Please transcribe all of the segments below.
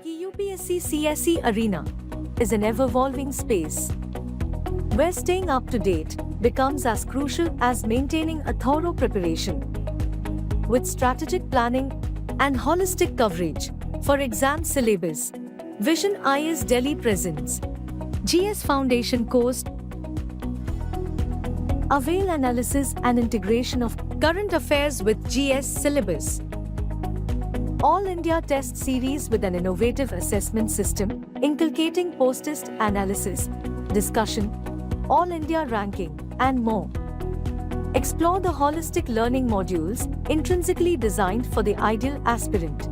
The UPSC CSE arena is an ever-evolving space where staying up to date becomes as crucial as maintaining a thorough preparation. With strategic planning and holistic coverage for exam syllabus, Vision IS Delhi presents GS Foundation course. Avail analysis and integration of current affairs with GS syllabus. All India test series with an innovative assessment system, inculcating post-test analysis, discussion, all India ranking, and more. Explore the holistic learning modules intrinsically designed for the ideal aspirant.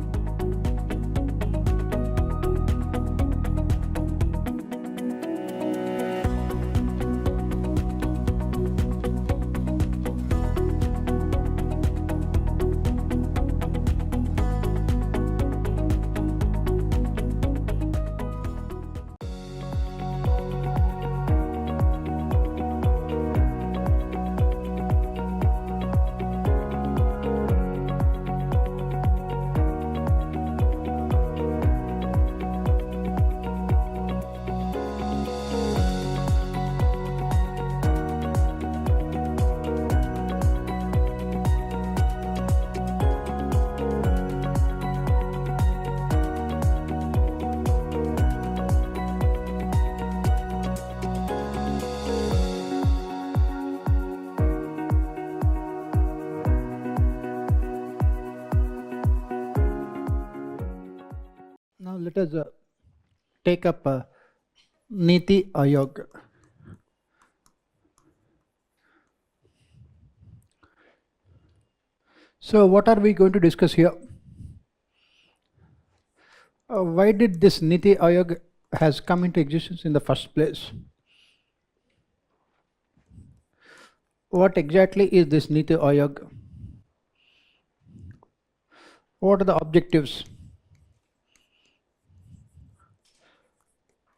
Now let us take up NITI Aayog. So what are we going to discuss here? Why did this NITI Aayog has come into existence in the first place? What exactly is this NITI Aayog? What are the objectives?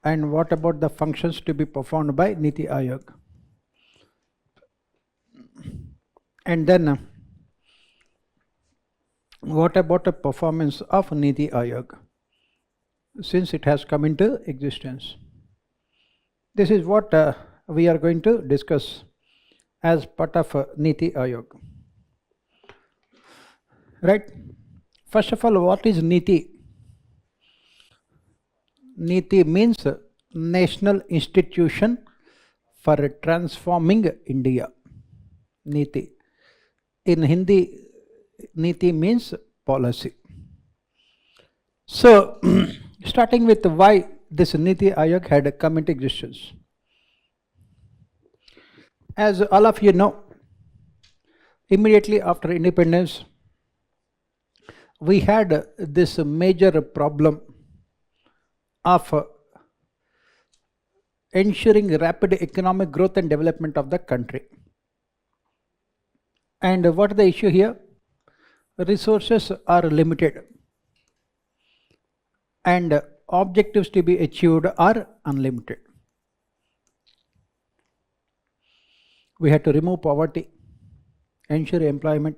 And what about the functions to be performed by NITI Aayog? And then what about the performance of NITI Aayog since it has come into existence? This is what we are going to discuss as part of NITI Aayog. Right? First of all, what is NITI? NITI means National Institution for Transforming India. NITI. In Hindi, NITI means policy. So, starting with why this NITI Aayog had come into existence. As all of you know, immediately after independence, we had this major problem of ensuring rapid economic growth and development of the country. And what is the issue here? Resources are limited and objectives to be achieved are unlimited. We had to remove poverty, ensure employment,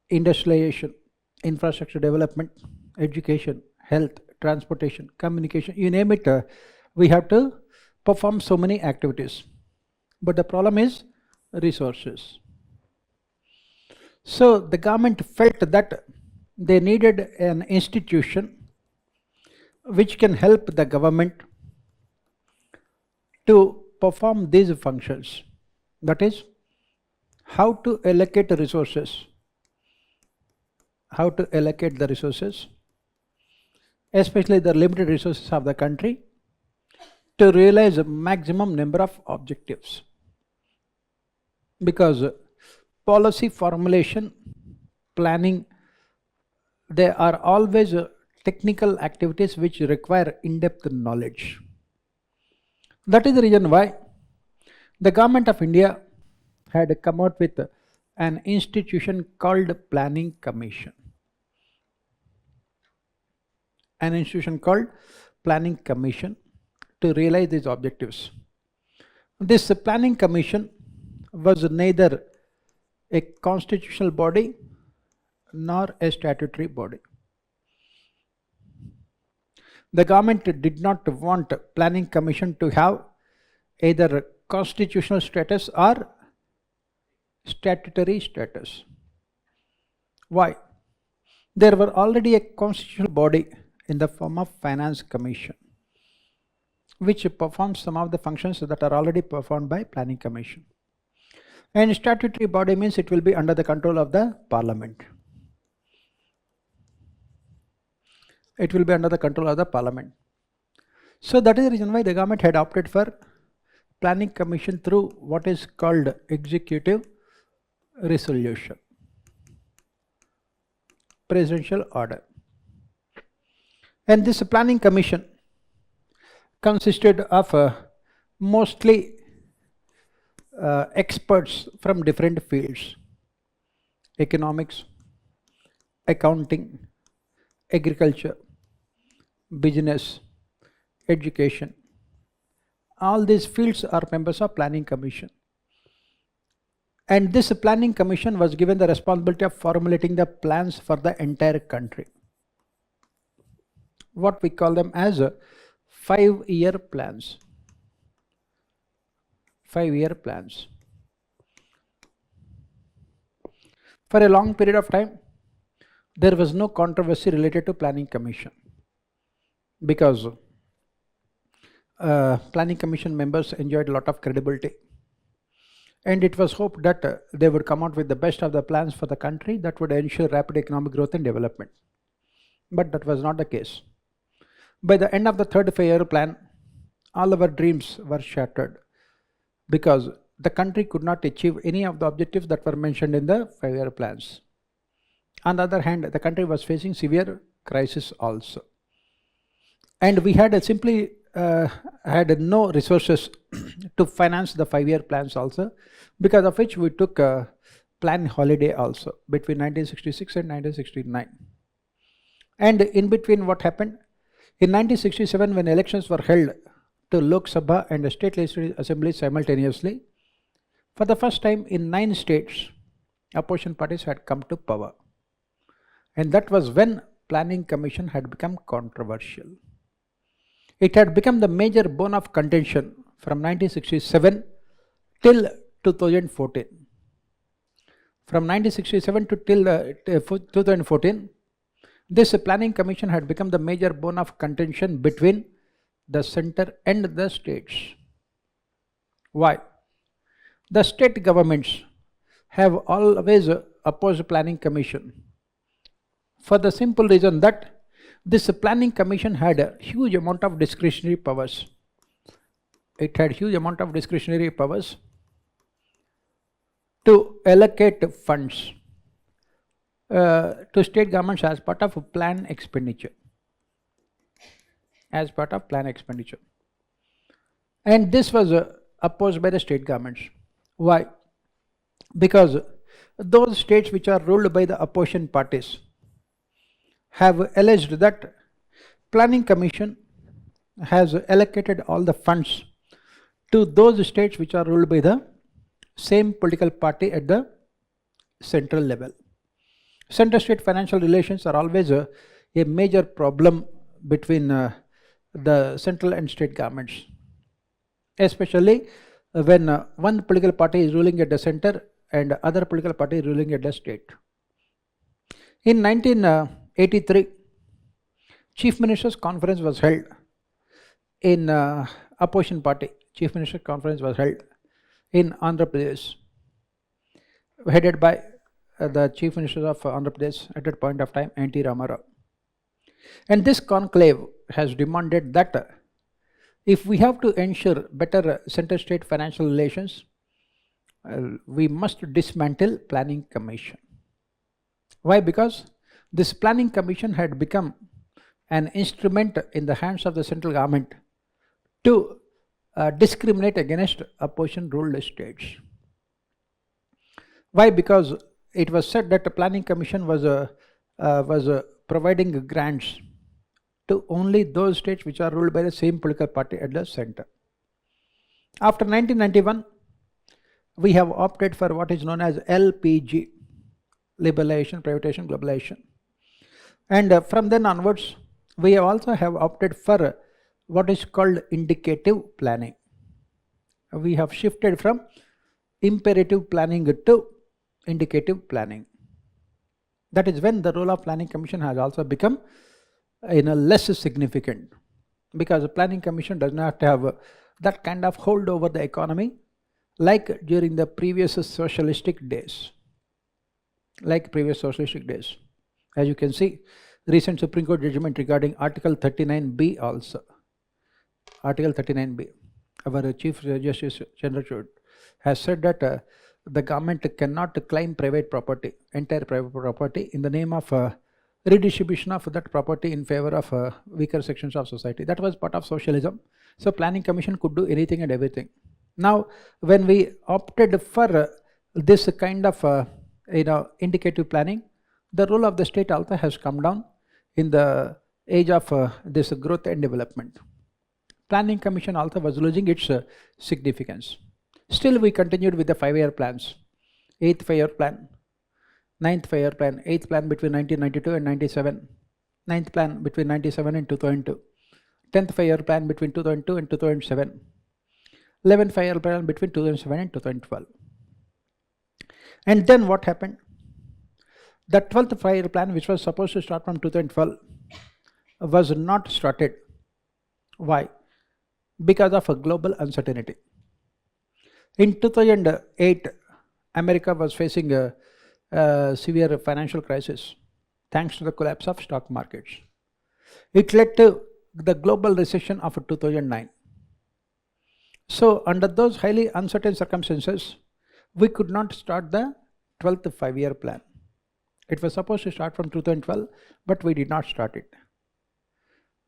industrialization, infrastructure development, education, health, transportation, communication, you name it, we have to perform so many activities. But the problem is resources. So the government felt that they needed an institution which can help the government to perform these functions. That is, how to allocate the resources. How to allocate the resources, especially the limited resources of the country, to realize a maximum number of objectives. Because policy formulation, planning, they are always technical activities which require in-depth knowledge. That is the reason why the government of India had come out with an institution called Planning Commission. An institution called Planning Commission to realize these objectives. This Planning Commission was neither a constitutional body nor a statutory body. The government did not want Planning Commission to have either constitutional status or statutory status. Why? There were already a constitutional body in the form of Finance Commission, which performs some of the functions that are already performed by Planning Commission. And statutory body means it will be under the control of the Parliament. It will be under the control of the Parliament. So that is the reason why the government had opted for Planning Commission through what is called executive resolution, presidential order. And this Planning Commission consisted of mostly experts from different fields: economics, accounting, agriculture, business, education. All these fields are members of Planning Commission. And this Planning Commission was given the responsibility of formulating the plans for the entire country. What we call them as 5-year plans. 5-year plans. For a long period of time, there was no controversy related to Planning Commission, because Planning Commission members enjoyed a lot of credibility, and it was hoped that they would come out with the best of the plans for the country that would ensure rapid economic growth and development. But that was not the case. By the end of the third 5-year plan, all our dreams were shattered, because the country could not achieve any of the objectives that were mentioned in the 5-year plans. On the other hand, the country was facing severe crisis also. And we had simply had no resources to finance the 5-year plans also, because of which we took a plan holiday also between 1966 and 1969. And in between, what happened? In 1967, when elections were held to Lok Sabha and the state legislative assemblies simultaneously, for the first time in 9 states, opposition parties had come to power. And that was when Planning Commission had become controversial. It had become the major bone of contention from 1967 till 2014. From 1967 to till 2014, this Planning Commission had become the major bone of contention between the center and the states. Why? The state governments have always opposed Planning Commission, for the simple reason that this Planning Commission had a huge amount of discretionary powers. It had huge amount of discretionary powers to allocate funds to state governments as part of plan expenditure. As part of plan expenditure. And this was opposed by the state governments. Why? Because those states which are ruled by the opposition parties have alleged that Planning Commission has allocated all the funds to those states which are ruled by the same political party at the central level. Center-state financial relations are always a major problem between the central and state governments, especially when one political party is ruling at the center and other political party is ruling at the state. In 1983, Chief Minister's Conference was held in opposition party. Chief Minister's Conference was held in Andhra Pradesh, headed by the Chief Minister of Andhra Pradesh at that point of time, N.T. Ramarao. And this conclave has demanded that if we have to ensure better center-state financial relations, we must dismantle Planning Commission. Why? Because this Planning Commission had become an instrument in the hands of the central government to discriminate against opposition-ruled states. Why? Because it was said that the Planning Commission was providing grants to only those states which are ruled by the same political party at the center. After 1991, we have opted for what is known as LPG, liberalization, privatization, globalization. And from then onwards, we also have opted for what is called indicative planning. We have shifted from imperative planning to indicative planning. That is when the role of Planning Commission has also become less significant, because the Planning Commission does not have that kind of hold over the economy like during the previous socialistic days. As you can see, recent Supreme Court judgment regarding Article 39B also. Article 39B. Our Chief Justice Chandrachud has said that the government cannot claim private property, entire private property, in the name of redistribution of that property in favor of weaker sections of society. That was part of socialism. So Planning Commission could do anything and everything. Now, when we opted for this kind of indicative planning, the role of the state also has come down in the age of this growth and development. Planning Commission also was losing its significance. Still, we continued with the 5-year plans. 8th 5-year plan, 9th 5-year plan, 8th plan between 1992 and 97, 9th plan between 97 and 2002, 10th 5-year plan between 2002 and 2007, 11th 5-year plan between 2007 and 2012. And then what happened? The 12th 5-year plan, which was supposed to start from 2012, was not started. Why? Because of a global uncertainty. In 2008, America was facing a severe financial crisis thanks to the collapse of stock markets. It led to the global recession of 2009. So under those highly uncertain circumstances, we could not start the 12th 5-year plan. It was supposed to start from 2012, but we did not start it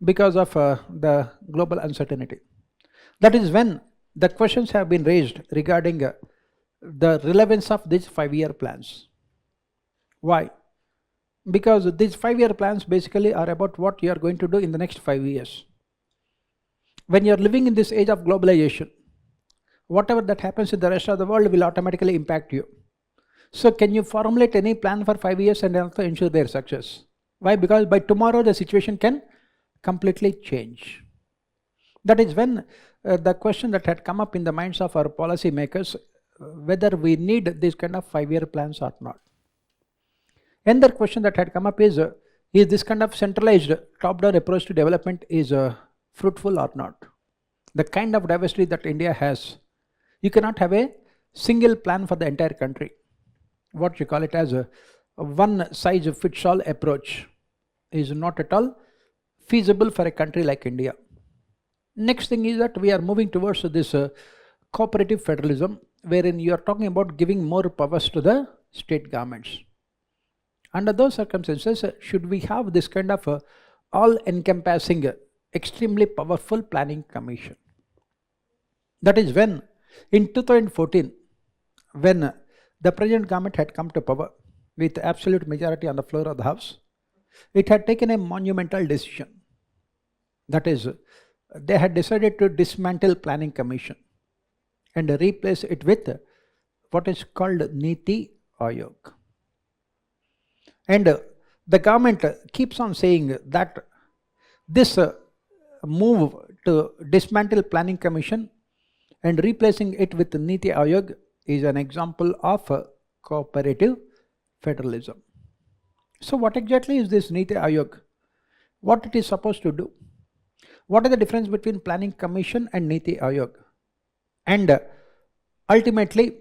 because of the global uncertainty. That is when the questions have been raised regarding the relevance of these 5-year plans. Why? Because these 5-year plans basically are about what you are going to do in the next 5 years. When you are living in this age of globalization, whatever that happens in the rest of the world will automatically impact you. So can you formulate any plan for 5 years and also ensure their success? Why? Because by tomorrow the situation can completely change. That is when the question that had come up in the minds of our policy makers, whether we need these kind of 5-year plans or not. Another question that had come up is this kind of centralized top-down approach to development is fruitful or not? The kind of diversity that India has, you cannot have a single plan for the entire country. What you call it as a one-size-fits-all approach is not at all feasible for a country like India. Next thing is that we are moving towards this cooperative federalism, wherein you are talking about giving more powers to the state governments. Under those circumstances, should we have this kind of all-encompassing, extremely powerful planning commission? That is when, in 2014, when the present government had come to power with absolute majority on the floor of the house, it had taken a monumental decision. That is, they had decided to dismantle Planning Commission and replace it with what is called NITI Aayog. And the government keeps on saying that this move to dismantle Planning Commission and replacing it with NITI Aayog is an example of cooperative federalism. So what exactly is this NITI Aayog? What it is supposed to do? What is the difference between Planning Commission and NITI Aayog? And ultimately,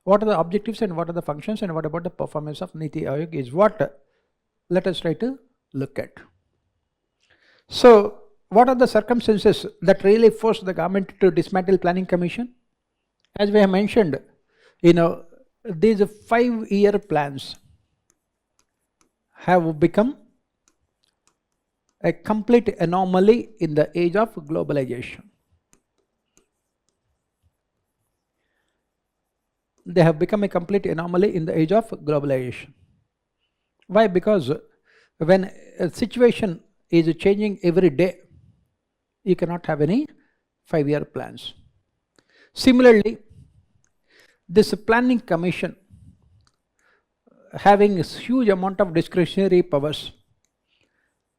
what are the objectives and what are the functions and what about the performance of NITI Aayog is what let us try to look at. So what are the circumstances that really forced the government to dismantle Planning Commission? As we have mentioned, these 5-year plans have become a complete anomaly in the age of globalization. They have become a complete anomaly in the age of globalization. Why? Because when a situation is changing every day, you cannot have any 5-year plans. Similarly, This planning commission, having a huge amount of discretionary powers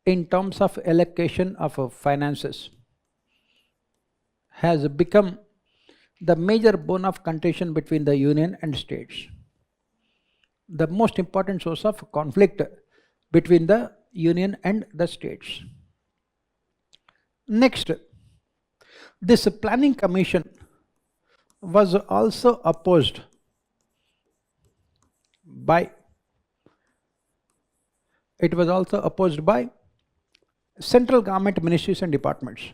in terms of allocation of finances, has become the major bone of contention between the union and states, the most important source of conflict between the union and the states. Next, this planning commission was also opposed by central government ministries and departments.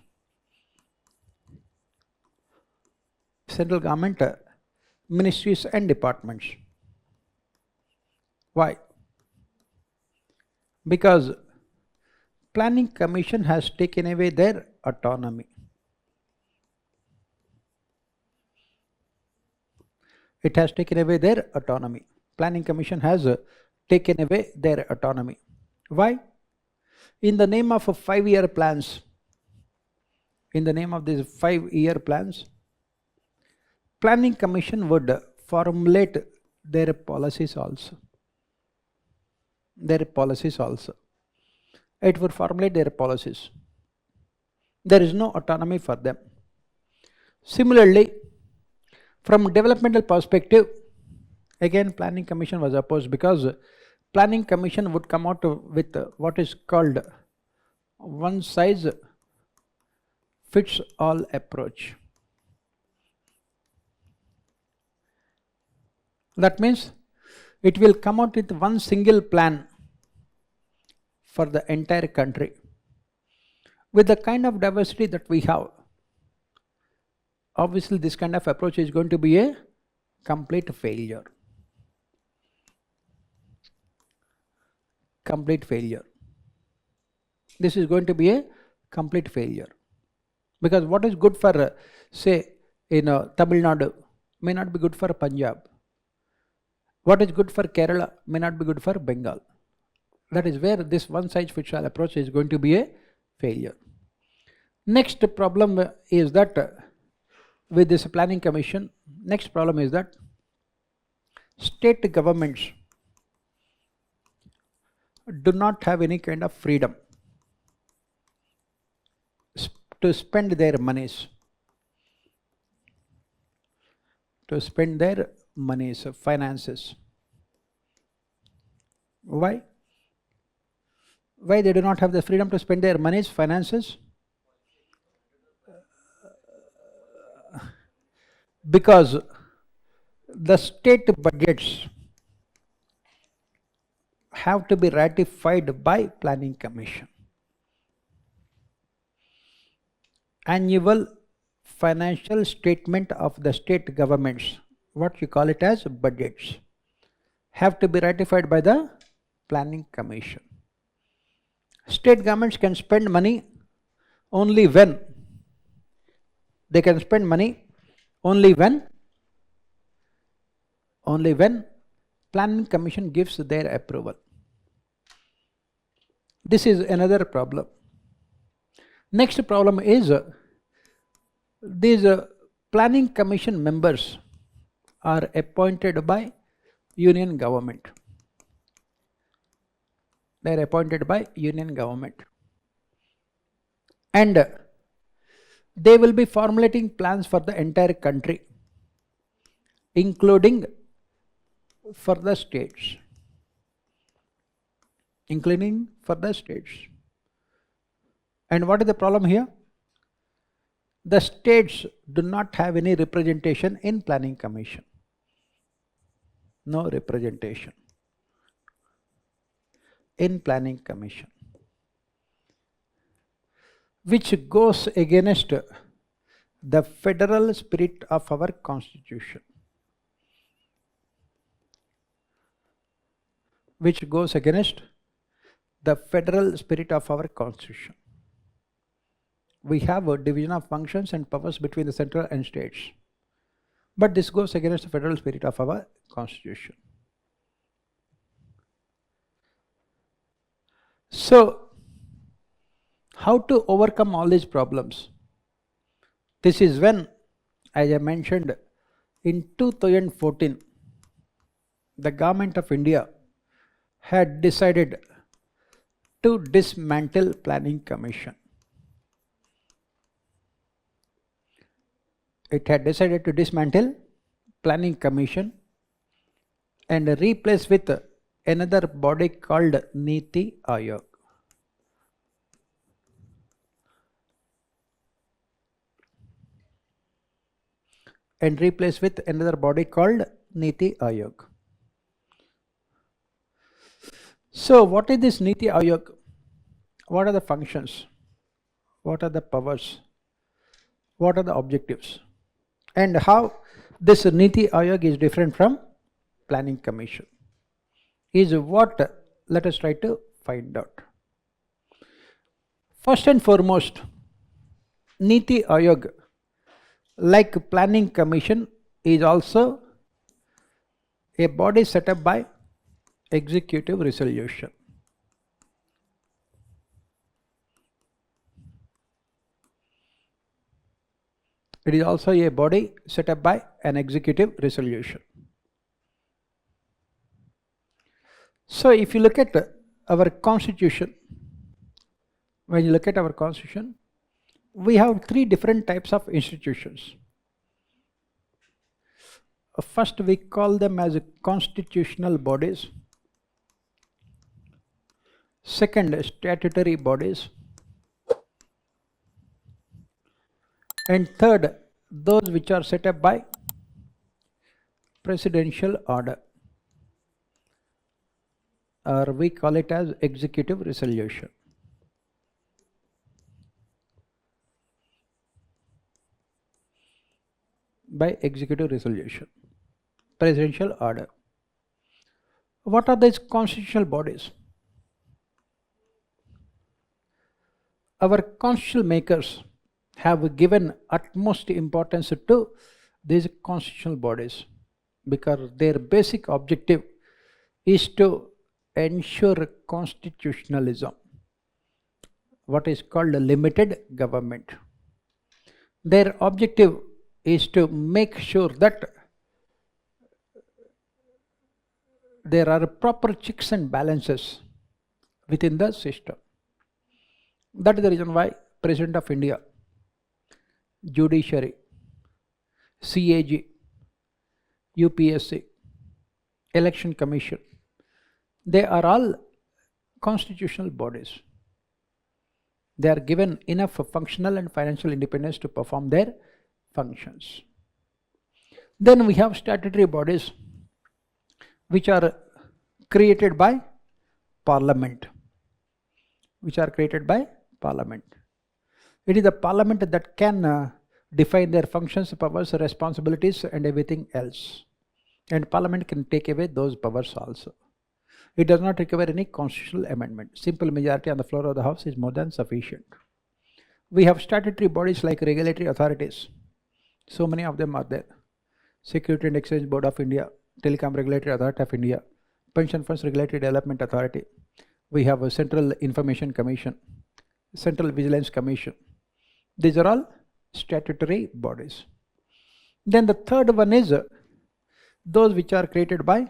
Central government ministries and departments. Why? Because planning commission has taken away their autonomy. It has taken away their autonomy. Planning commission has taken away their autonomy. Why? In the name of 5-year plans, in the name of these 5-year plans, planning commission would formulate their policies also. It would formulate their policies. There is no autonomy for them. Similarly, from developmental perspective, again planning commission was opposed, because planning commission would come out with what is called one size fits all approach. That means it will come out with one single plan for the entire country. With the kind of diversity that we have, obviously this kind of approach is going to be a complete failure. This is going to be a complete failure. Because what is good for, say, in Tamil Nadu may not be good for Punjab. What is good for Kerala may not be good for Bengal. That is where this one size fits all approach is going to be a failure. Next problem is that with this planning commission, state governments do not have any kind of freedom to spend their monies, finances. Why? Why they do not have the freedom to spend their monies, finances? Because the state budgets have to be ratified by planning commission. Annual financial statement of the state governments, what you call it as budgets, have to be ratified by the planning commission. State governments can spend money only when planning commission gives their approval. This is another problem. Next problem is these planning commission members are appointed by union government. They are appointed by union government. And they will be formulating plans for the entire country, including for the states. And what is the problem here? The states do not have any representation in planning commission. No representation in planning commission, which goes against the federal spirit of our constitution. We have a division of functions and powers between the central and states, but this goes against the federal spirit of our constitution. So, how to overcome all these problems? This is when, as I mentioned, In 2014, the government of India had decided to dismantle Planning Commission. It had decided to dismantle Planning Commission and replace with another body called NITI Aayog. And replace with another body called NITI Aayog. So what is this NITI Aayog? What are the functions? What are the powers? What are the objectives? And how this NITI Aayog is different from Planning Commission is what let us try to find out. First and foremost, NITI Aayog, like Planning Commission, is also a body set up by executive resolution. It is also a body set up by an executive resolution. So if you look at our constitution, when you look at our constitution, we have three different types of institutions. First, we call them as constitutional bodies. Second, statutory bodies. And third, those which are set up by presidential order, or we call it as executive resolution. By executive resolution, presidential order. What are these constitutional bodies? Our constitutional makers have given utmost importance to these constitutional bodies because their basic objective is to ensure constitutionalism, what is called a limited government. Their objective is to make sure that there are proper checks and balances within the system. That is the reason why President of India, Judiciary, CAG, UPSC, Election Commission, they are all constitutional bodies. They are given enough functional and financial independence to perform their functions. Then we have statutory bodies which are created by Parliament. It is the Parliament that can define their functions, powers, responsibilities and everything else. And Parliament can take away those powers also. It does not require any constitutional amendment. Simple majority on the floor of the House is more than sufficient. We have statutory bodies like regulatory authorities. So many of them are there. Security and Exchange Board of India, Telecom Regulatory Authority of India, Pension Funds Regulatory Development Authority. We have a Central Information Commission, Central Vigilance Commission. These are all statutory bodies. Then the third one is those which are created by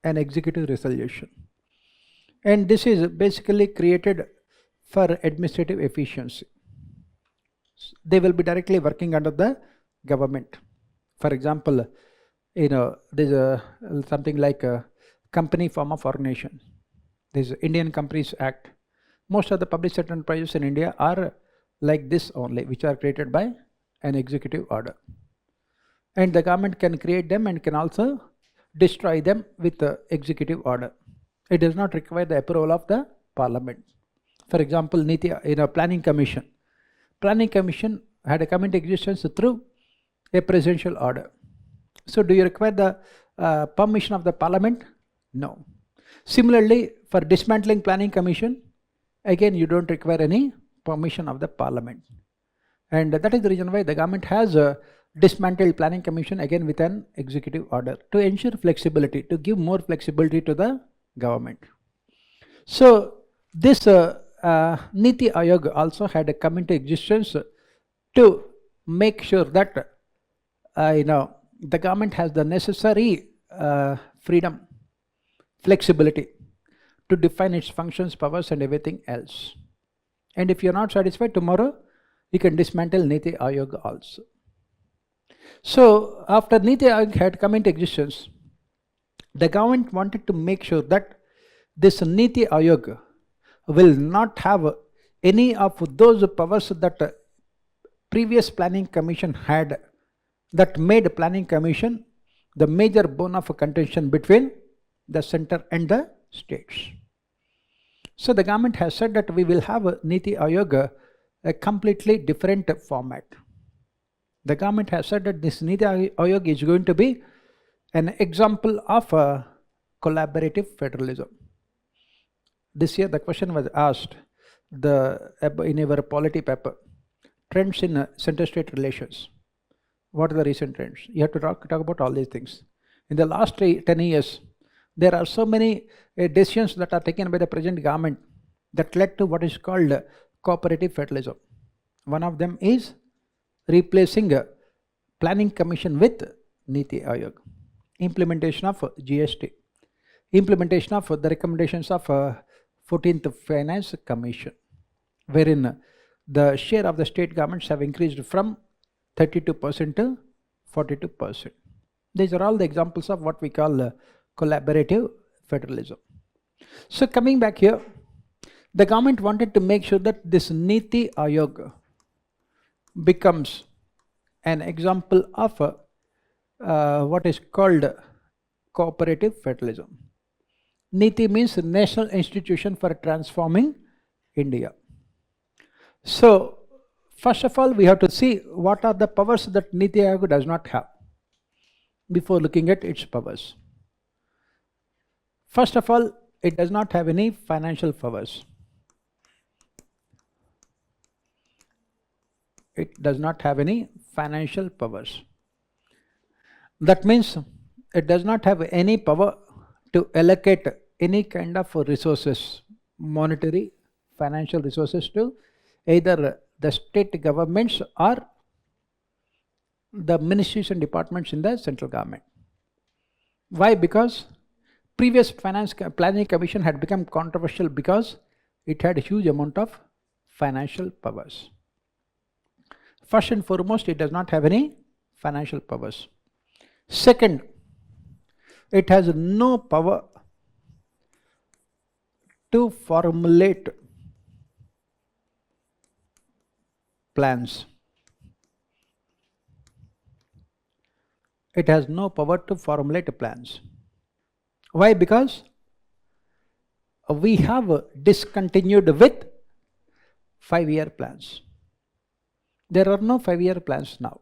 an executive resolution. And this is basically created for administrative efficiency. They will be directly working under the government. For example, there's something like a company form of organization. There's Indian Companies Act. Most of the public sector enterprises in India are like this only, which are created by an executive order. And the government can create them and can also destroy them with the executive order. It does not require the approval of the Parliament. For example, Planning Commission. Planning Commission had come into existence through a presidential order. So do you require the permission of the Parliament? No. Similarly, for dismantling Planning Commission, again you don't require any permission of the Parliament. And that is the reason why the government has dismantled Planning Commission again with an executive order to ensure flexibility, to give more flexibility to the government. So this NITI Aayog also had come into existence to make sure that the government has the necessary freedom, flexibility to define its functions, powers and everything else. And if you're not satisfied, tomorrow you can dismantle NITI Aayog also. So after NITI Aayog had come into existence, the government wanted to make sure that this NITI Aayog will not have any of those powers that previous planning commission had, that made planning commission the major bone of contention between the center and the states. So the government has said that we will have a NITI Aayog a completely different format. The government has said that this NITI Aayog is going to be an example of a collaborative federalism. This year the question was asked in our polity paper, trends in center-state relations. What are the recent trends? You have to talk about all these things. In the last 10 years, there are so many decisions that are taken by the present government that led to what is called cooperative federalism. One of them is replacing a planning commission with NITI Aayog, implementation of GST, implementation of the recommendations of 14th Finance Commission, wherein the share of the state governments have increased from 32% to 42%. These are all the examples of what we call collaborative federalism. So coming back here, the government wanted to make sure that this NITI Aayog becomes an example of what is called cooperative federalism. NITI means National Institution for Transforming India. So first of all, we have to see what are the powers that NITI Aayog does not have before looking at its powers. First of all, it does not have any financial powers. It does not have any financial powers. That means it does not have any power to allocate any kind of resources, monetary, financial resources to either the state governments or the ministries and departments in the central government. Why? Because previous planning commission had become controversial because it had a huge amount of financial powers. First and foremost, it does not have any financial powers. Second, it has no power to formulate plans. It has no power to formulate plans. Why? Because we have discontinued with 5-year plans. There are no 5-year plans now.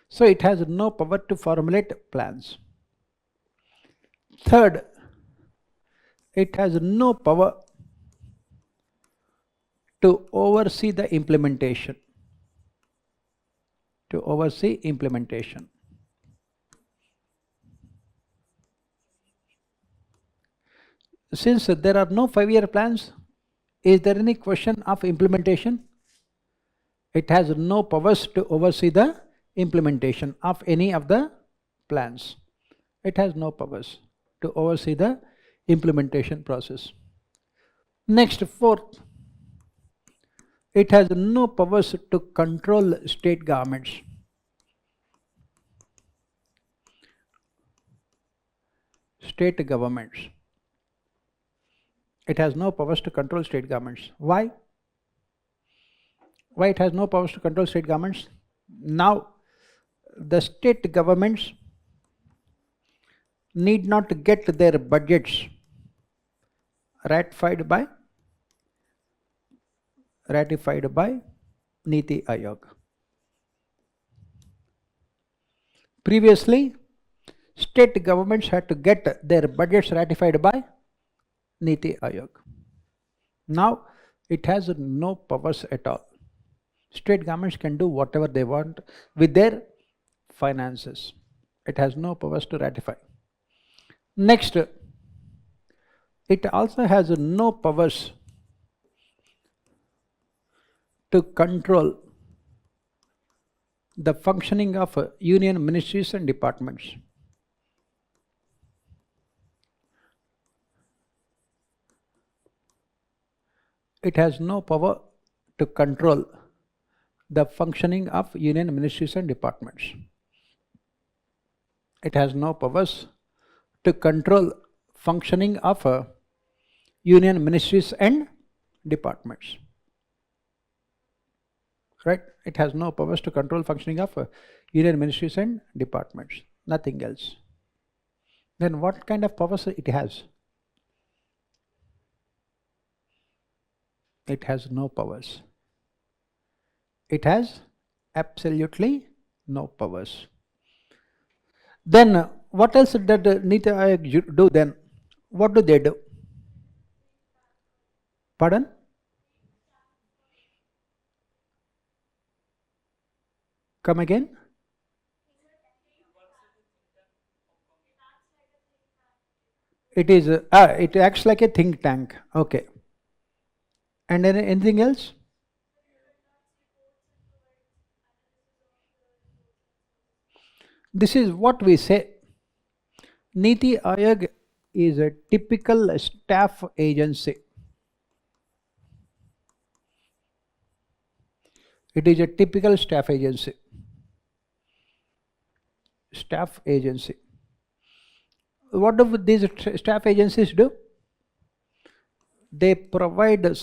So it has no power to formulate plans. Third, it has no power to oversee the implementation. To oversee implementation. Since there are no 5-year plans, is there any question of implementation? It has no powers to oversee the implementation of any of the plans. It has no powers to oversee the implementation process. Next, fourth, it has no powers to control state governments. State governments. It has no powers to control state governments. Why? Why it has no powers to control state governments? Now, the state governments need not get their budgets ratified by NITI Aayog. Previously, state governments had to get their budgets ratified by NITI Aayog. Now, it has no powers at all. State governments can do whatever they want with their finances. It has no powers to ratify. Next, it also has no powers to control the functioning of union ministries and departments. It has no power to control the functioning of union ministries and departments. It has no powers to control functioning of union ministries and departments. Right? It has no powers to control functioning of union ministries and departments. Nothing else. Then what kind of powers it has? It has no powers. It has absolutely no powers. Then what else did NITI Aayog do then? What do they do? Pardon? Come again? It is, it acts like a think tank. Okay. And then anything else? This is what we say. NITI Aayog is a typical staff agency. It is a typical staff agency. Staff agency. What do these staff agencies do? They provide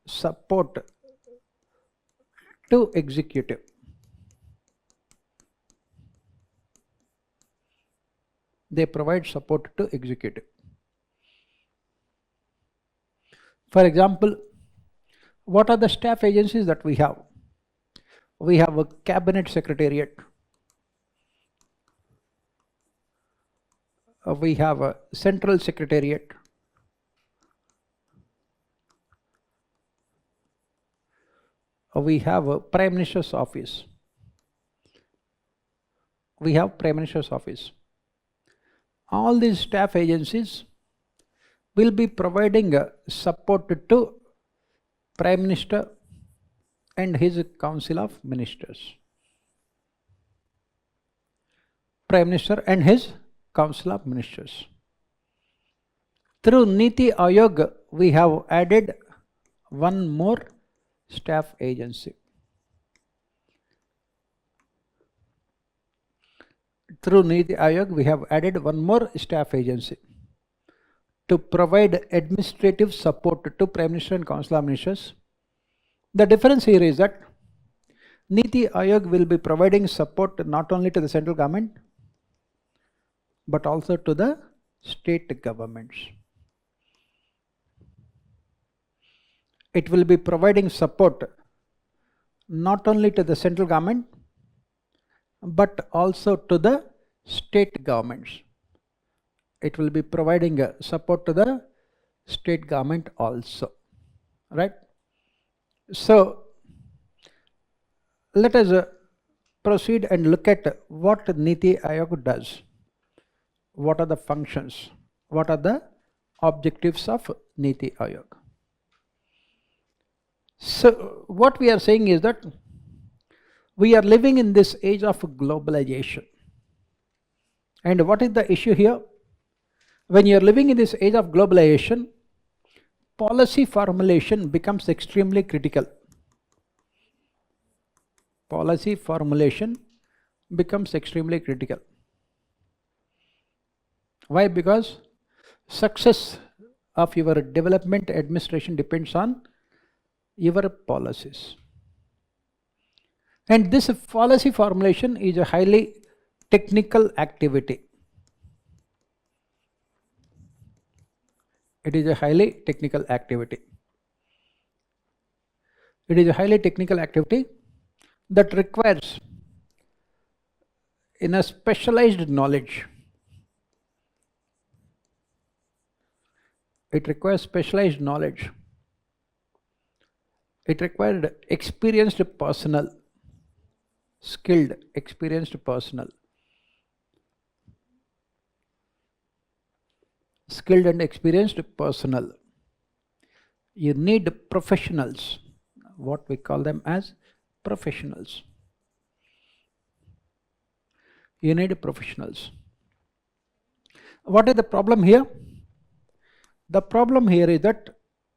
support to executive. They provide support to executive. For example, what are the staff agencies that we have? We have a cabinet secretariat. We have a central secretariat. We have a Prime Minister's office. We have Prime Minister's office. All these staff agencies will be providing support to Prime Minister and his Council of Ministers. Prime Minister and his Council of Ministers. Through NITI Aayog, we have added one more staff agency. Through NITI Aayog, we have added one more staff agency to provide administrative support to Prime Minister and Council of Ministers. The difference here is that NITI Aayog will be providing support not only to the central government but also to the state governments. It will be providing support not only to the central government but also to the state governments. It will be providing support to the state government also. Right? So let us proceed and look at what NITI Aayog does. What are the functions? What are the objectives of NITI Aayog? So what we are saying is that we are living in this age of globalization. And what is the issue here? When you are living in this age of globalization, policy formulation becomes extremely critical. Policy formulation becomes extremely critical. Why? Because success of your development administration depends on your policies. And this policy formulation is a highly technical activity. It is a highly technical activity. It is a highly technical activity that requires in a specialized knowledge. It requires specialized knowledge. It required experienced personnel, skilled, experienced personnel, skilled and experienced personnel. You need professionals, what we call them as professionals. You need professionals. What is the problem here? The problem here is that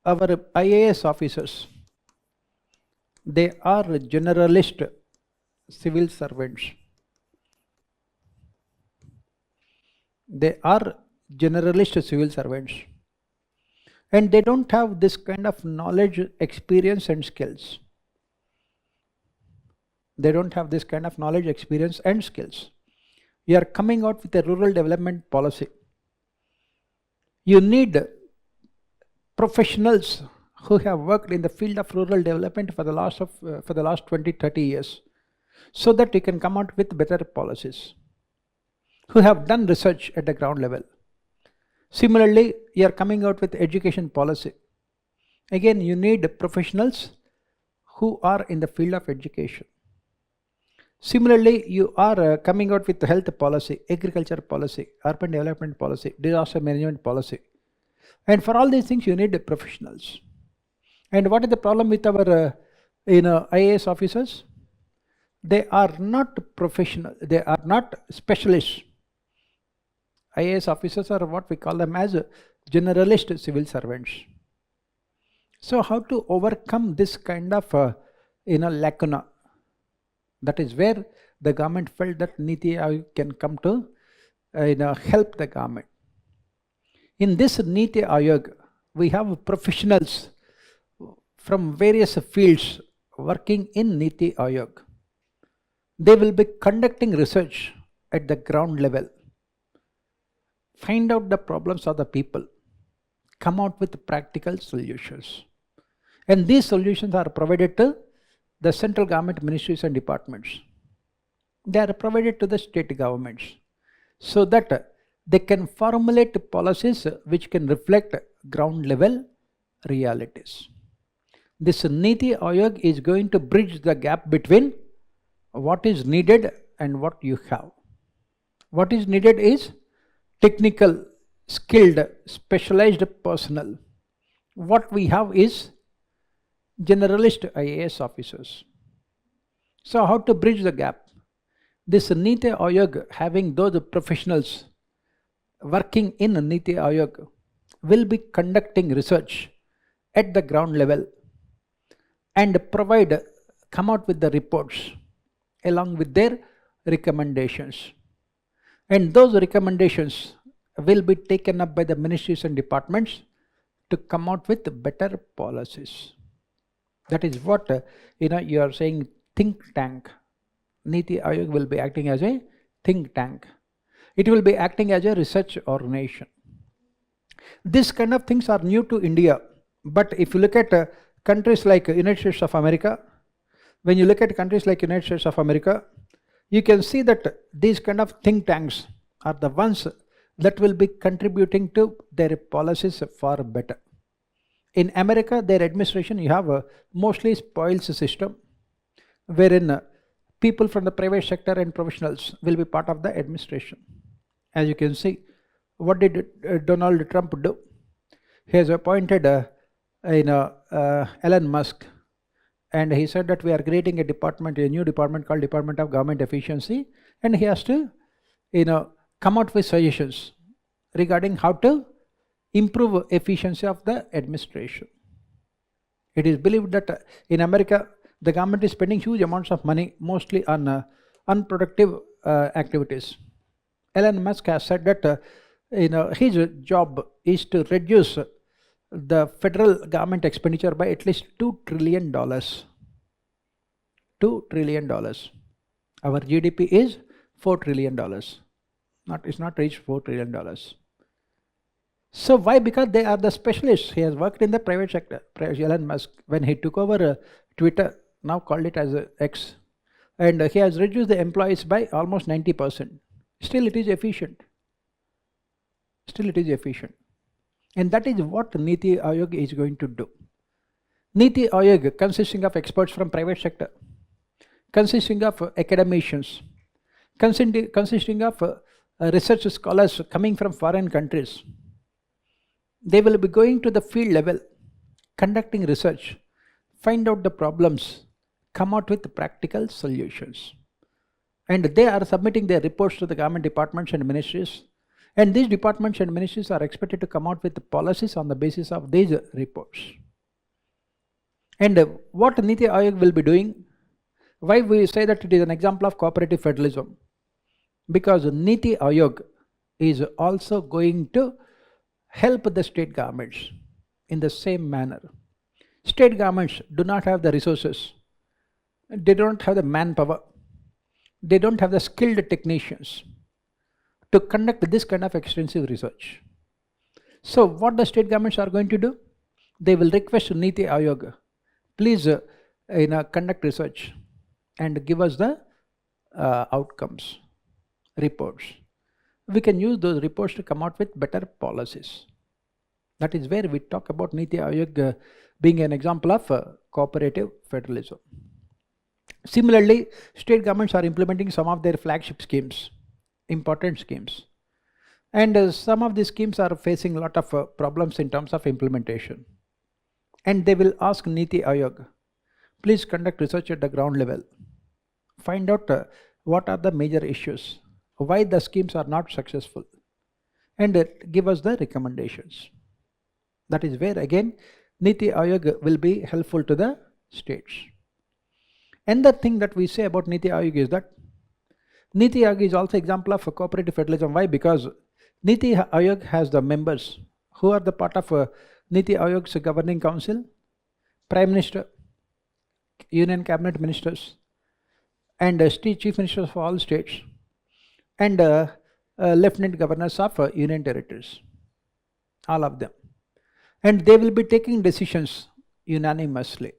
our IAS officers, they are generalist civil servants. They are generalist civil servants. And they don't have this kind of knowledge, experience and skills. They don't have this kind of knowledge, experience and skills. You are coming out with a rural development policy. You need professionals who have worked in the field of rural development for the last 20-30 years, so that you can come out with better policies, who have done research at the ground level. Similarly, you are coming out with education policy. Again, you need professionals who are in the field of education. Similarly, you are coming out with health policy, agriculture policy, urban development policy, disaster management policy. And for all these things, you need professionals. And what is the problem with our IAS officers? They are not professional, they are not specialists. IAS officers are what we call them as generalist civil servants. So how to overcome this kind of lacuna? That is where the government felt that NITI Aayog can come to help the government. In this NITI Aayog, we have professionals from various fields working in NITI Aayog. They will be conducting research at the ground level, find out the problems of the people, come out with practical solutions. And these solutions are provided to the central government ministries and departments. They are provided to the state governments, so that they can formulate policies which can reflect ground level realities. This NITI Aayog is going to bridge the gap between what is needed and what you have. What is needed is technical, skilled, specialized personnel. What we have is generalist IAS officers. So how to bridge the gap? This NITI Aayog, having those professionals working in NITI Aayog, will be conducting research at the ground level and come out with the reports along with their recommendations. And those recommendations will be taken up by the ministries and departments to come out with better policies. That is what you are saying, think tank. NITI Aayog will be acting as a think tank. It will be acting as a research organization. This kind of things are new to India. But if you look at countries like United States of America, when you look at countries like United States of America, you can see that these kind of think tanks are the ones that will be contributing to their policies far better. In America, their administration, you have a mostly spoils system, wherein people from the private sector and professionals will be part of the administration. As you can see, what did Donald Trump do? He has appointed Elon Musk, and he said that we are creating a new department called Department of Government Efficiency, and he has to come out with suggestions regarding how to improve efficiency of the administration. It is believed that in America, the government is spending huge amounts of money, mostly on unproductive activities. Elon Musk has said that his job is to reduce the federal government expenditure by at least $2 trillion. $2 trillion. Our GDP is $4 trillion. It's not reached $4 trillion. So why? Because they are the specialists. He has worked in the private sector. Elon Musk, when he took over Twitter, now called it as X, and he has reduced the employees by almost 90%. Still it is efficient. And that is what NITI Aayog is going to do. NITI Aayog, consisting of experts from private sector, consisting of academicians, consisting of research scholars coming from foreign countries. They will be going to the field level, conducting research, find out the problems, come out with practical solutions. and they are submitting their reports to the government departments and ministries, and these departments and ministries are expected to come out with the policies on the basis of these reports. And what NITI Aayog will be doing, why we say that it is an example of cooperative federalism? Because NITI Aayog is also going to help the state governments in the same manner. State governments do not have the resources, they don't have the manpower, they don't have the skilled technicians to conduct this kind of extensive research. So what the state governments are going to do? They will request NITI Aayog, please conduct research and give us the outcomes, reports. We can use those reports to come out with better policies. That is where we talk about NITI Aayog being an example of cooperative federalism. Similarly, state governments are implementing some of their flagship schemes, important schemes. And some of these schemes are facing a lot of problems in terms of implementation. And they will ask NITI Aayog, please conduct research at the ground level. Find out what are the major issues, why the schemes are not successful, and give us the recommendations. That is where again NITI Aayog will be helpful to the states. Another thing that we say about NITI Aayog is that NITI Aayog is also example of a cooperative federalism. Why? Because NITI Aayog has the members who are the part of NITI Aayog's governing council, Prime Minister, Union Cabinet Ministers, and Chief Ministers of all states, and Lieutenant Governors of Union Territories, all of them. And they will be taking decisions unanimously.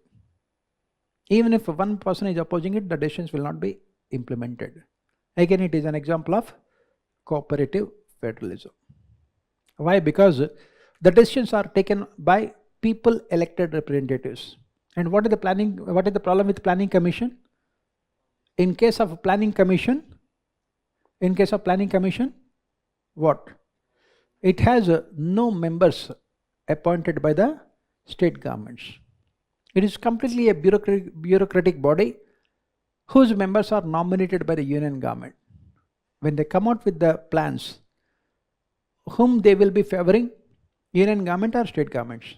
Even if one person is opposing it, the decisions will not be implemented. Again, it is an example of cooperative federalism. Why? Because the decisions are taken by people elected representatives. And what is the problem with planning commission? In case of planning commission, what? It has no members appointed by the state governments. It is completely a bureaucratic body whose members are nominated by the union government. When they come out with the plans, whom they will be favoring? Union government or state governments?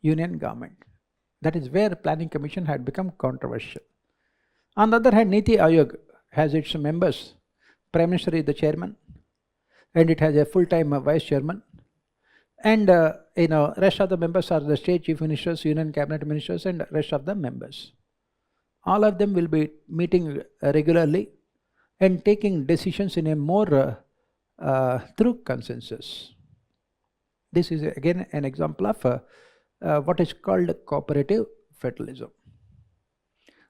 Union government. That is where planning commission had become controversial. On the other hand, NITI Aayog has its members. Prime Minister is the chairman, and it has a full-time vice chairman. And rest of the members are the state chief ministers, union cabinet ministers, and rest of the members. All of them will be meeting regularly and taking decisions in a more through consensus. This is again an example of what is called cooperative federalism.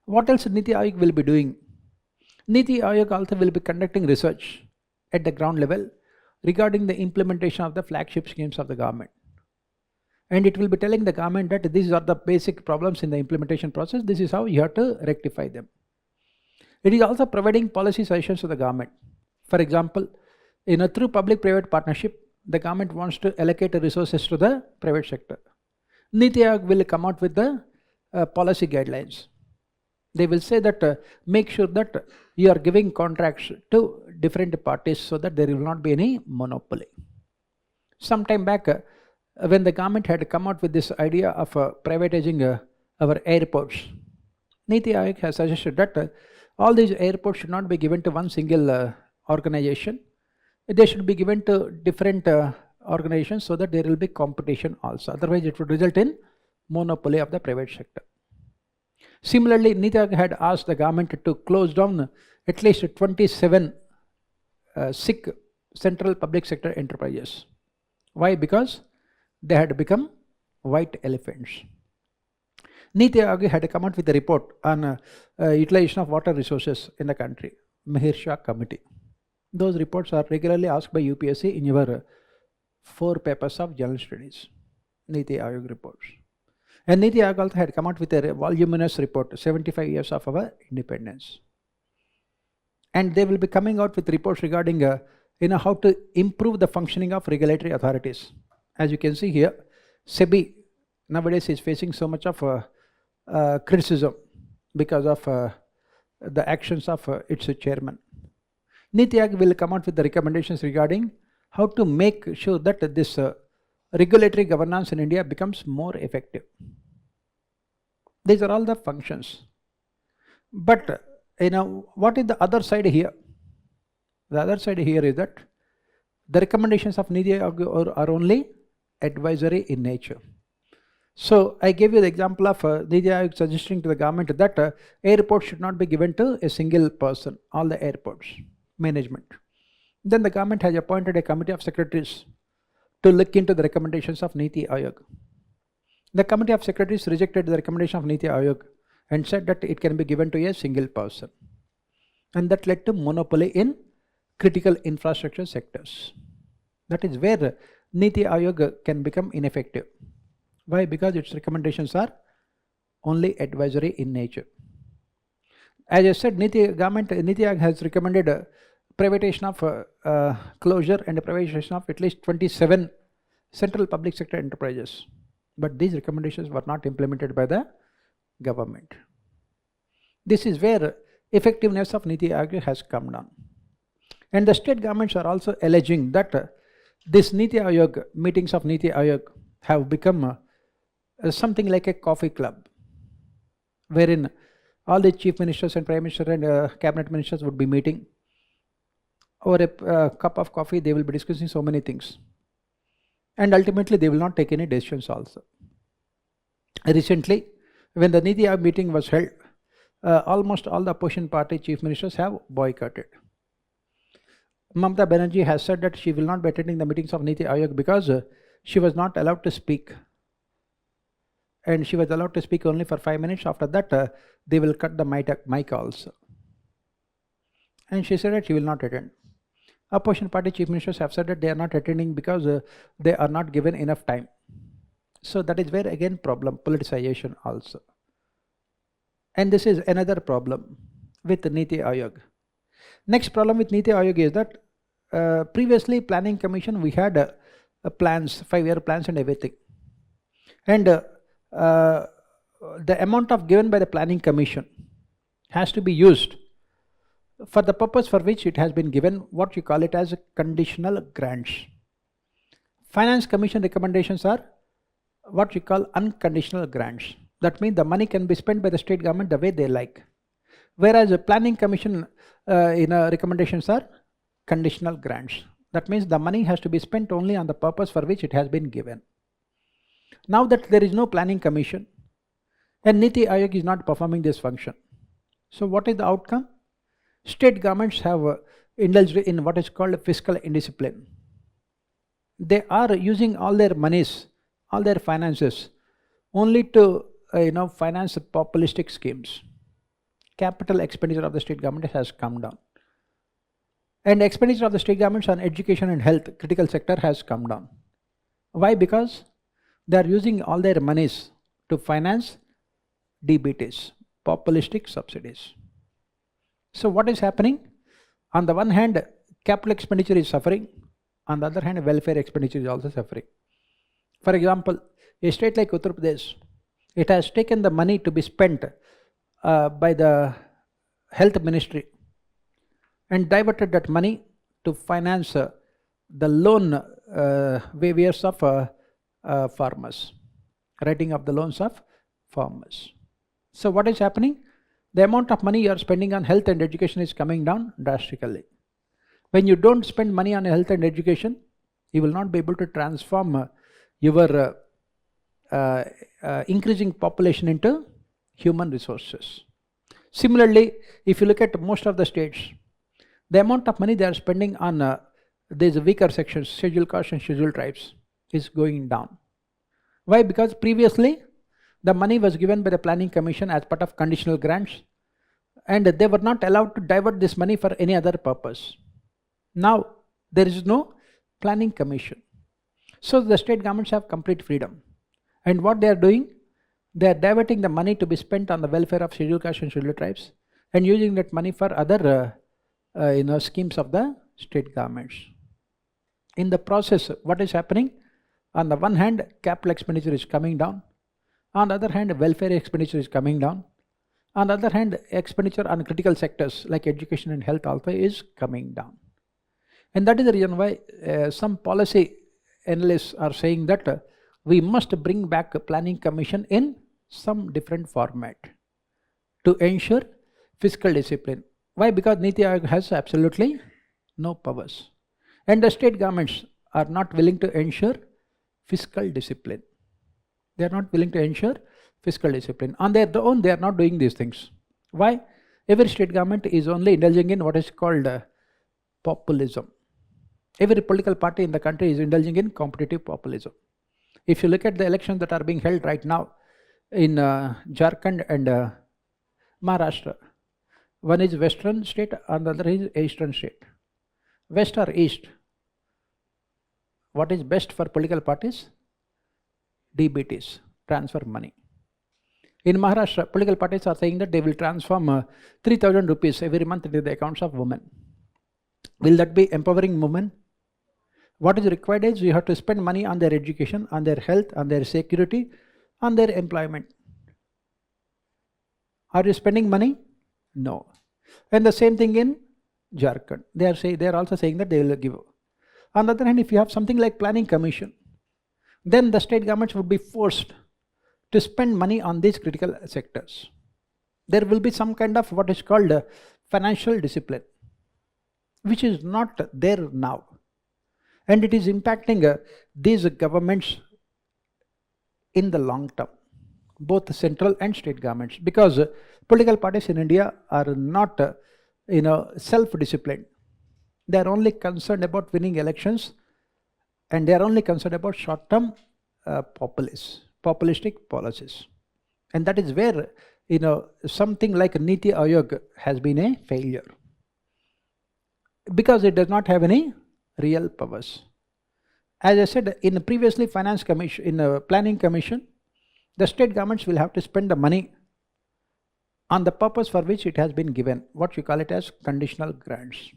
What else NITI Aayog will be doing? NITI Aayog also will be conducting research at the ground level regarding the implementation of the flagship schemes of the government. And it will be telling the government that these are the basic problems in the implementation process, this is how you have to rectify them. It is also providing policy suggestions to the government. For example, through public-private partnership, the government wants to allocate resources to the private sector. NITI Aayog will come out with the policy guidelines. They will say that make sure that you are giving contracts to different parties so that there will not be any monopoly. Some time back, when the government had come out with this idea of privatizing our airports, NITI Aayog has suggested that all these airports should not be given to one single organization. They should be given to different organizations so that there will be competition also. Otherwise, it would result in monopoly of the private sector. Similarly, NITI Aayog had asked the government to close down at least 27 sick central public sector enterprises. Why? Because they had become white elephants. NITI Aayog had come out with a report on utilization of water resources in the country, Mahir Shah Committee. Those reports are regularly asked by UPSC in your 4 papers of general studies, NITI Aayog reports. And NITI Aayog also had come out with a voluminous report, 75 years of our independence. And they will be coming out with reports regarding how to improve the functioning of regulatory authorities. As you can see here, SEBI nowadays is facing so much of criticism because of the actions of its chairman. NITI Aayog will come out with the recommendations regarding how to make sure that this regulatory governance in India becomes more effective. These are all the functions. But what is the other side here? The other side here is that the recommendations of NITI Aayog are only advisory in nature. So I gave you the example of NITI Aayog suggesting to the government that airports should not be given to a single person, all the airports management. Then the government has appointed a committee of secretaries to look into the recommendations of NITI Aayog. The committee of secretaries rejected the recommendation of NITI Aayog and said that it can be given to a single person. And that led to monopoly in critical infrastructure sectors. That is where NITI Aayog can become ineffective. Why? Because its recommendations are only advisory in nature. As I said, NITI Aayog has recommended privatization of closure and privatization of at least 27 central public sector enterprises. But these recommendations were not implemented by the government. This is where effectiveness of NITI Aayog has come down. And the state governments are also alleging that this NITI Aayog, meetings of NITI Aayog have become something like a coffee club, wherein all the chief ministers and prime minister and cabinet ministers would be meeting. Over a cup of coffee, they will be discussing so many things. And ultimately, they will not take any decisions also. Recently, when the NITI Aayog meeting was held, almost all the opposition party chief ministers have boycotted. Mamata Banerjee has said that she will not be attending the meetings of NITI Aayog because she was not allowed to speak. And she was allowed to speak only for 5 minutes. After that, they will cut the mic also. And she said that she will not attend. Opposition party chief ministers have said that they are not attending because they are not given enough time. So that is where again problem, politicization also. And this is another problem with NITI Aayog. Next problem with NITI Aayog is that previously planning commission we had plans, 5-year plans and everything. And the amount of given by the planning commission has to be used for the purpose for which it has been given, what you call it as conditional grants. Finance commission recommendations are what you call unconditional grants. That means the money can be spent by the state government the way they like. Whereas the planning commission recommendations are conditional grants. That means the money has to be spent only on the purpose for which it has been given. Now that there is no planning commission and NITI Aayog is not performing this function. So what is the outcome? State governments have indulged in what is called fiscal indiscipline. They are using all their monies, all their finances only to finance populistic schemes. Capital expenditure of the state government has come down. And expenditure of the state governments on education and health, critical sector, has come down. Why? Because they are using all their monies to finance DBTs, populistic subsidies. So what is happening? On the one hand, capital expenditure is suffering. On the other hand, welfare expenditure is also suffering. For example, a state like Uttar Pradesh, it has taken the money to be spent by the health ministry and diverted that money to finance the loan waivers of farmers, writing of the loans of farmers. So what is happening? The amount of money you are spending on health and education is coming down drastically. When you don't spend money on health and education, you will not be able to transform your increasing population into human resources. Similarly, if you look at most of the states, the amount of money they are spending on these weaker sections, scheduled castes and scheduled tribes, is going down. Why? Because previously the money was given by the planning commission as part of conditional grants, and they were not allowed to divert this money for any other purpose. Now there is no planning commission, so the state governments have complete freedom. And what they are doing, they are diverting the money to be spent on the welfare of scheduled castes and scheduled tribes and using that money for other schemes of the state governments. In the process, what is happening? On the one hand, capital expenditure is coming down. On the other hand, welfare expenditure is coming down. On the other hand, expenditure on critical sectors like education and health also is coming down. And that is the reason why some policy analysts are saying that we must bring back a planning commission in some different format to ensure fiscal discipline. Why? Because NITI Aayog has absolutely no powers. And the state governments are not willing to ensure fiscal discipline. They are not willing to ensure fiscal discipline. On their own, they are not doing these things. Why? Every state government is only indulging in what is called populism. Every political party in the country is indulging in competitive populism. If you look at the elections that are being held right now in Jharkhand and Maharashtra, one is western state and the other is eastern state. West or east? What is best for political parties? DBTs, transfer money. In Maharashtra, political parties are saying that they will transform 3,000 rupees every month into the accounts of women. Will that be empowering women? What is required is you have to spend money on their education, on their health, on their security, on their employment. Are you spending money? No. And the same thing in Jharkhand. They are also saying that they will give. On the other hand, if you have something like planning commission, then the state governments would be forced to spend money on these critical sectors. There will be some kind of what is called financial discipline, which is not there now. And it is impacting these governments in the long term, both central and state governments, because political parties in India are not self-disciplined. They are only concerned about winning elections, and they are only concerned about short-term populistic policies. And that is where something like NITI Aayog has been a failure, because it does not have any real powers. As I said, in previously finance commission, in a planning commission, the state governments will have to spend the money on the purpose for which it has been given, what you call it as conditional grants,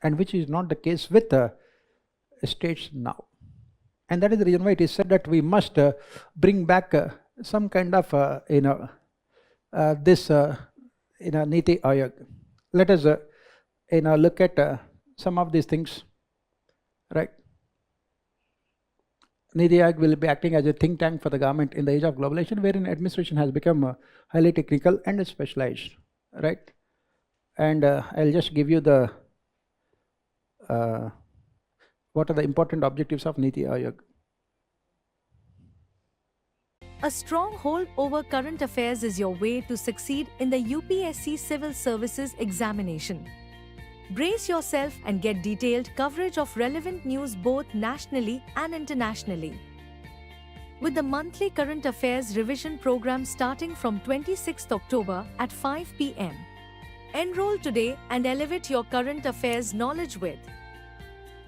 and which is not the case with states now. And that is the reason why it is said that we must bring back some kind of this NITI Aayog. Let us look at some of these things. Right. NITI Aayog will be acting as a think tank for the government in the age of globalization, wherein administration has become highly technical and specialized. Right. And I'll just give you the what are the important objectives of NITI Aayog. A strong hold over current affairs is your way to succeed in the UPSC Civil Services examination. Brace yourself and get detailed coverage of relevant news both nationally and internationally. With the monthly current affairs revision program starting from 26th October at 5 p.m. Enroll today and elevate your current affairs knowledge with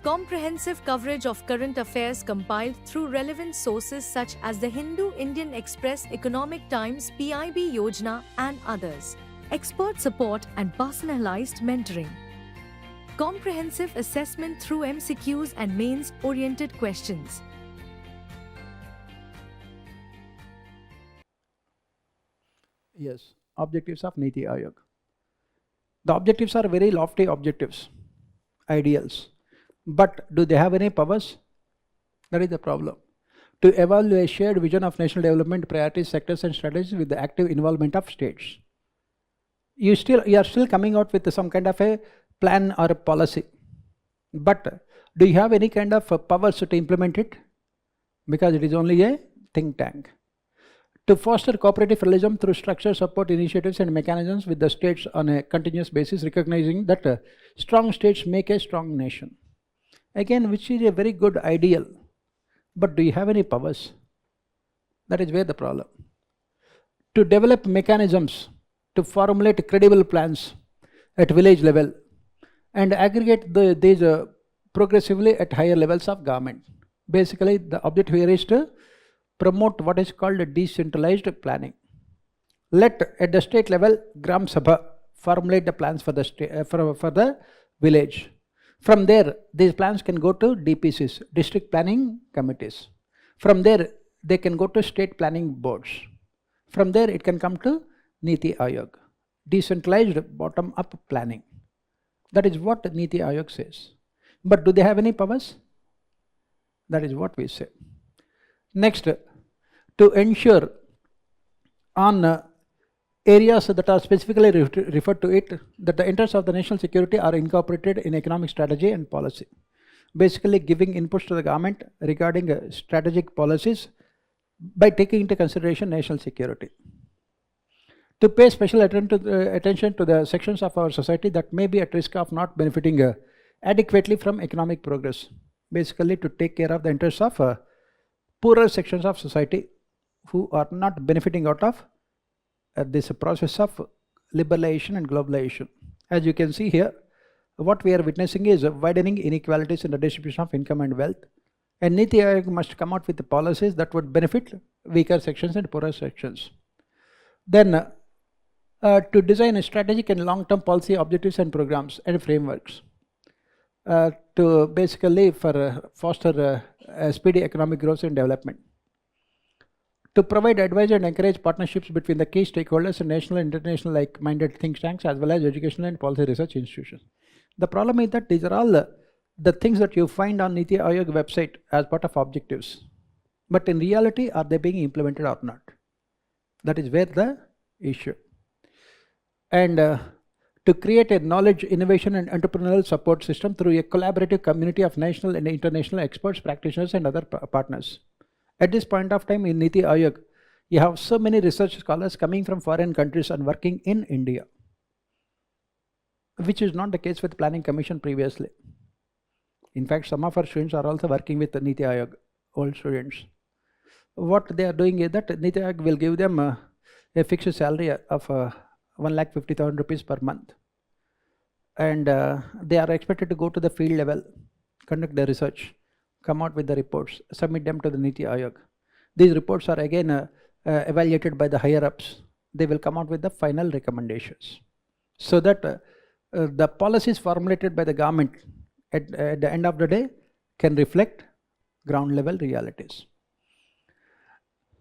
comprehensive coverage of current affairs compiled through relevant sources such as the Hindu, Indian Express, Economic Times, PIB Yojana and others. Expert support and personalized mentoring. Comprehensive assessment through MCQs and mains-oriented questions. Yes, objectives of NITI Aayog. The objectives are very lofty objectives, ideals. But do they have any powers? That is the problem. To evaluate a shared vision of national development, priorities, sectors and strategies with the active involvement of states. You are still coming out with some kind of a plan or a policy. But do you have any kind of powers to implement it? Because it is only a think tank. To foster cooperative federalism through structure, support initiatives and mechanisms with the states on a continuous basis, recognizing that strong states make a strong nation. Again, which is a very good ideal. But do you have any powers? That is where the problem. To develop mechanisms to formulate credible plans at village level and aggregate these progressively at higher levels of government. Basically, the objective here is to promote what is called decentralized planning. Let at the state level, Gram Sabha formulate the plans for the village. From there, these plans can go to DPCs, district planning committees. From there, they can go to state planning boards. From there, it can come to NITI Aayog, decentralized bottom-up planning. That is what NITI Aayog says. But do they have any powers? That is what we say. Next, to ensure on areas that are specifically referred to it, that the interests of the national security are incorporated in economic strategy and policy. Basically giving inputs to the government regarding strategic policies by taking into consideration national security. To pay special attention to the sections of our society that may be at risk of not benefiting adequately from economic progress. Basically to take care of the interests of poorer sections of society who are not benefiting out of this process of liberalization and globalization. As you can see here, what we are witnessing is widening inequalities in the distribution of income and wealth, and NITI Aayog must come out with the policies that would benefit weaker sections and poorer sections. Then to design a strategic and long-term policy objectives and programs and frameworks to basically foster speedy economic growth and development. To provide advice and encourage partnerships between the key stakeholders and national and international like-minded think tanks as well as educational and policy research institutions. The problem is that these are all the things that you find on NITI Aayog website as part of objectives. But in reality, are they being implemented or not? That is where the issue. And to create a knowledge, innovation and entrepreneurial support system through a collaborative community of national and international experts, practitioners and other partners. At this point of time in NITI Aayog, you have so many research scholars coming from foreign countries and working in India, which is not the case with Planning Commission previously. In fact, some of our students are also working with the NITI Aayog, old students. What they are doing is that NITI Aayog will give them a fixed salary of 1,50,000 rupees per month. And they are expected to go to the field level, conduct the research, come out with the reports, submit them to the NITI Aayog. These reports are again evaluated by the higher ups. They will come out with the final recommendations. So that the policies formulated by the government at the end of the day can reflect ground level realities.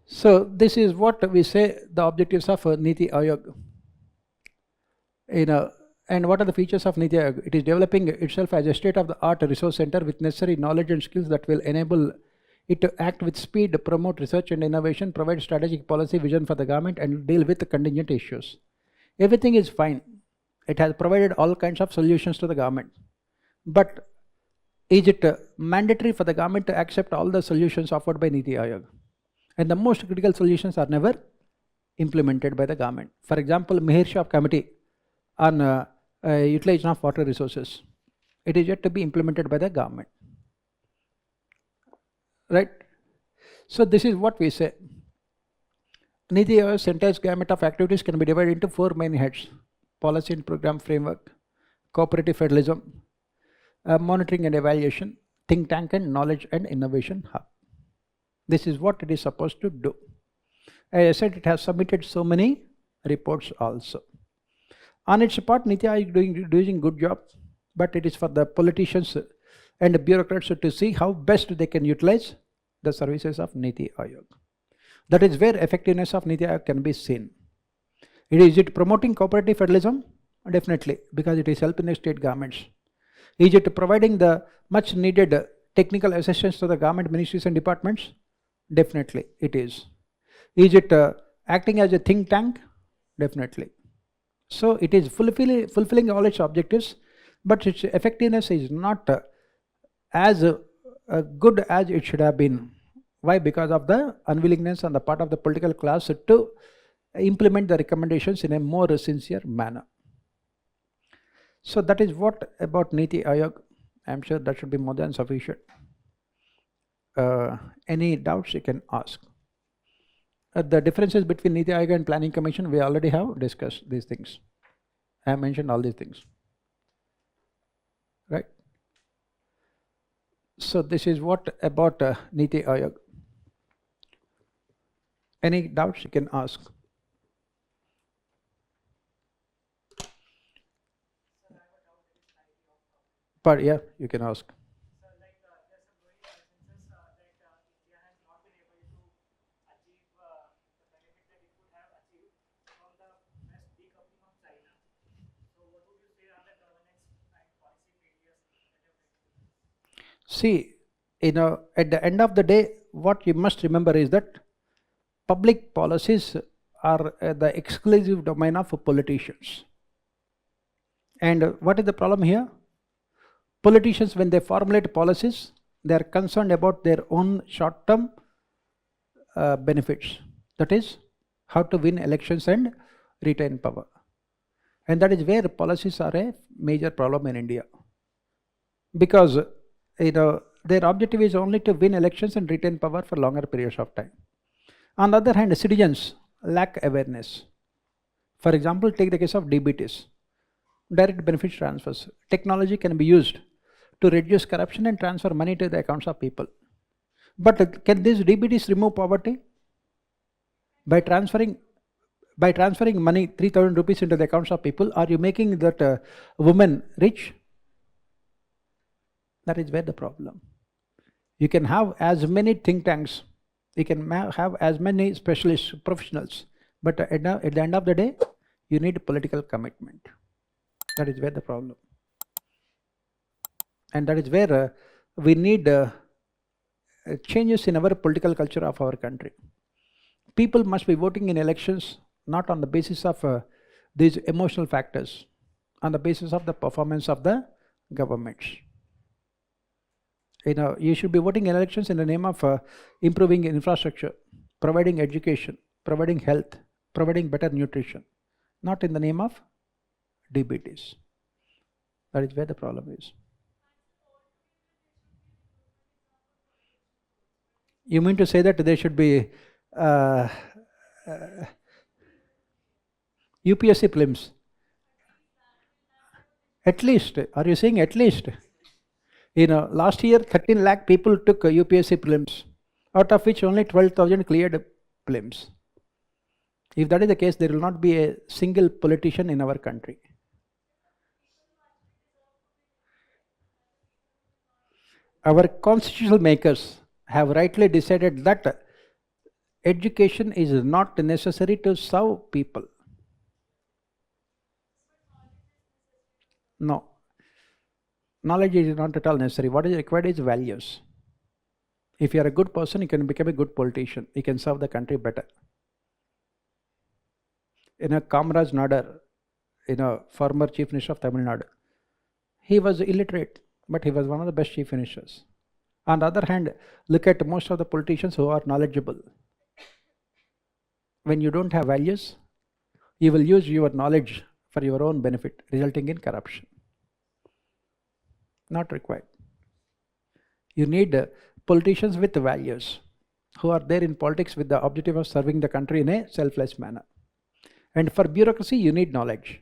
So this is what we say the objectives of NITI Aayog. And what are the features of NITI Aayog? It is developing itself as a state-of-the-art resource center with necessary knowledge and skills that will enable it to act with speed, promote research and innovation, provide strategic policy vision for the government and deal with the contingent issues. Everything is fine. It has provided all kinds of solutions to the government. But is it mandatory for the government to accept all the solutions offered by NITI Aayog? And the most critical solutions are never implemented by the government. For example, Meher Shah Committee on utilization of water resources. It is yet to be implemented by the government. Right? So this is what we say. NITI Aayog's center's gamut of activities can be divided into 4 main heads: policy and program framework, cooperative federalism, monitoring and evaluation, think tank and knowledge and innovation hub. This is what it is supposed to do. As I said, it has submitted so many reports also. On its part, NITI Aayog is doing a good job, but it is for the politicians and the bureaucrats to see how best they can utilize the services of NITI Aayog. That is where effectiveness of NITI Aayog can be seen. Is it promoting cooperative federalism? Definitely, because it is helping the state governments. Is it providing the much needed technical assistance to the government ministries and departments? Definitely, it is. Is it acting as a think tank? Definitely. So it is fulfilling all its objectives, but its effectiveness is not as good as it should have been. Why? Because of the unwillingness on the part of the political class to implement the recommendations in a more sincere manner. So that is what about NITI Aayog. I am sure that should be more than sufficient. Any doubts you can ask. The differences between NITI Aayog and Planning Commission, we already have discussed these things. I have mentioned all these things. Right? So this is what about NITI Aayog. Any doubts you can ask. But yeah, you can ask. See, at the end of the day, what you must remember is that public policies are the exclusive domain of politicians. And what is the problem here? Politicians, when they formulate policies, they are concerned about their own short-term benefits. That is, how to win elections and retain power. And that is where policies are a major problem in India. Because their objective is only to win elections and retain power for longer periods of time. On the other hand, citizens lack awareness. For example, take the case of DBTs, direct benefit transfers. Technology can be used to reduce corruption and transfer money to the accounts of people. But can these DBTs remove poverty? By transferring money, 3,000 rupees into the accounts of people, are you making that woman rich? That is where the problem. You can have as many think tanks, you can have as many specialists, professionals, but at the end of the day, you need political commitment. That is where the problem. And that is where we need changes in our political culture of our country. People must be voting in elections not on the basis of these emotional factors, on the basis of the performance of the governments. You should be voting in elections in the name of improving infrastructure, providing education, providing health, providing better nutrition, not in the name of DBTs. That is where the problem is. You mean to say that there should be UPSC Prelims? At least, are you saying at least? Last year 13 lakh people took UPSC Prelims, out of which only 12,000 cleared Prelims. If that is the case, there will not be a single politician in our country. Our constitutional makers have rightly decided that education is not necessary to serve people. No. Knowledge is not at all necessary. What is required is values. If you are a good person, you can become a good politician. You can serve the country better. Kamaraj Nadar, former Chief Minister of Tamil Nadu, he was illiterate, but he was one of the best chief ministers. On the other hand, look at most of the politicians who are knowledgeable. When you don't have values, you will use your knowledge for your own benefit, resulting in corruption. Not required. You need politicians with values, who are there in politics with the objective of serving the country in a selfless manner. And for bureaucracy, you need knowledge,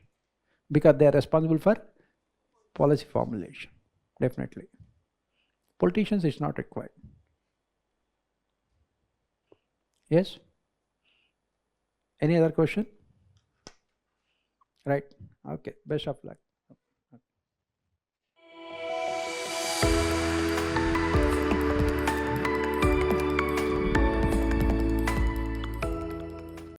because they are responsible for policy formulation. Definitely. Politicians is not required. Yes? Any other question? Right. Okay. Best of luck.